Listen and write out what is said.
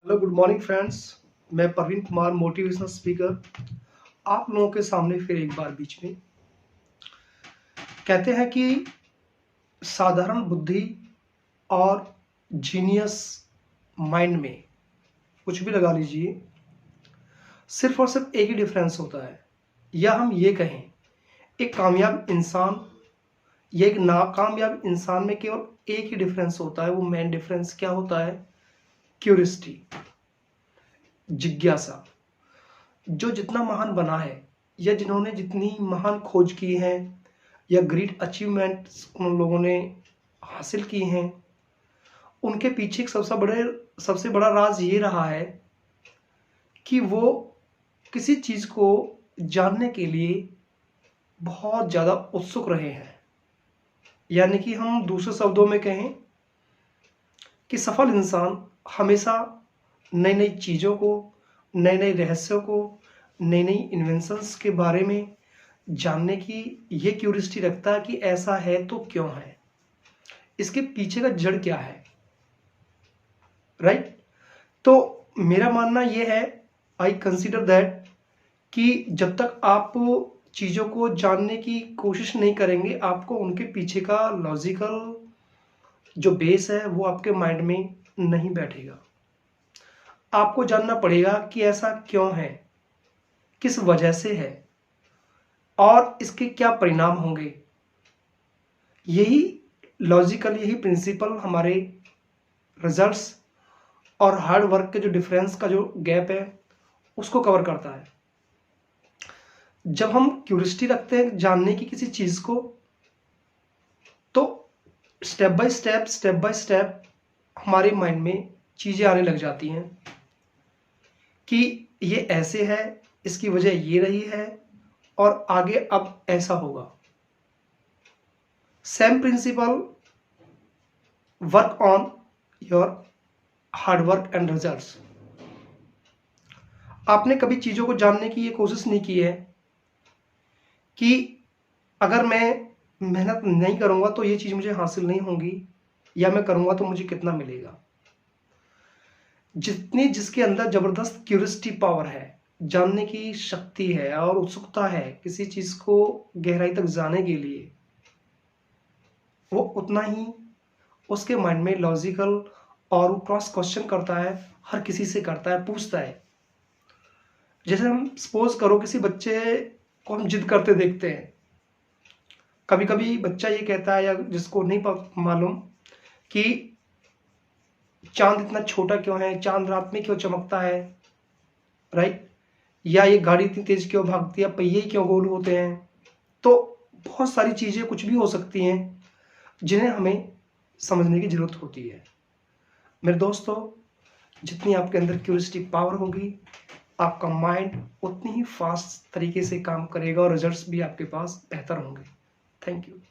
Hello good morning friends. मैं Praveen Kumar motivational speaker आप लोगों के सामने फिर एक बार बीच में। कहते हैं कि साधारण बुद्धि और जीनियस माइंड में कुछ भी लगा लीजिए, सिर्फ और सिर्फ एक ही डिफरेंस होता है। या हम ये कहें, एक कामयाब इंसान या एक नाकामयाब इंसान में केवल एक ही डिफरेंस होता है। वो मेन डिफरेंस क्या होता है? क्यूरियोसिटी, जिज्ञासा। जो जितना महान बना है या जिन्होंने जितनी महान खोज की है या ग्रेट अचीवमेंट्स उन लोगों ने हासिल की हैं, उनके पीछे एक सबसे बड़ा राज ये रहा है कि वो किसी चीज़ को जानने के लिए बहुत ज़्यादा उत्सुक रहे हैं। यानी कि हम दूसरे शब्दों में कहें कि सफल इंसान हमेशा नई नई चीज़ों को, नए नए रहस्यों को, नई नई इन्वेंशंस के बारे में जानने की ये क्यूरियोसिटी रखता है कि ऐसा है तो क्यों है, इसके पीछे का जड़ क्या है। राइट? तो मेरा मानना ये है, आई कंसिडर दैट, कि जब तक आप चीज़ों को जानने की कोशिश नहीं करेंगे, आपको उनके पीछे का लॉजिकल जो बेस है वो आपके माइंड में नहीं बैठेगा। आपको जानना पड़ेगा कि ऐसा क्यों है, किस वजह से है और इसके क्या परिणाम होंगे। यही लॉजिकल, यही प्रिंसिपल हमारे रिजल्ट्स और हार्ड वर्क के जो डिफरेंस का जो गैप है उसको कवर करता है। जब हम क्यूरियोसिटी रखते हैं जानने की किसी चीज़ को, तो स्टेप बाय स्टेप हमारे माइंड में चीज़ें आने लग जाती हैं कि ये ऐसे है, इसकी वजह ये रही है और आगे अब ऐसा होगा। Same principle work on your hard work and results. आपने कभी चीज़ों को जानने की ये कोशिश नहीं की है कि अगर मैं मेहनत नहीं करूँगा तो ये चीज़ मुझे हासिल नहीं होगी, या मैं करूँगा तो मुझे कितना मिलेगा। जिसके अंदर ज़बरदस्त क्यूरियोसिटी पावर है, जानने की शक्ति है और उत्सुकता है किसी चीज़ को गहराई तक जानने के लिए, वो उतना ही उसके माइंड में लॉजिकल और वो क्रॉस क्वेश्चन करता है, हर किसी से करता है, पूछता है। जैसे हम सपोज करो किसी बच्चे को हम जिद करते देखते हैं। कभी कभी बच्चा ये कहता है, या जिसको नहीं मालूम, कि चांद इतना छोटा क्यों है, चांद रात में क्यों चमकता है, राइट? या ये गाड़ी इतनी तेज क्यों भागती है, पहिए क्यों गोल होते हैं। तो बहुत सारी चीज़ें कुछ भी हो सकती हैं जिन्हें हमें समझने की जरूरत होती है। मेरे दोस्तों, जितनी आपके अंदर क्यूरियोसिटी पावर होगी, आपका माइंड उतनी ही फास्ट तरीके से काम करेगा और रिजल्ट्स भी आपके पास बेहतर होंगे। Thank you.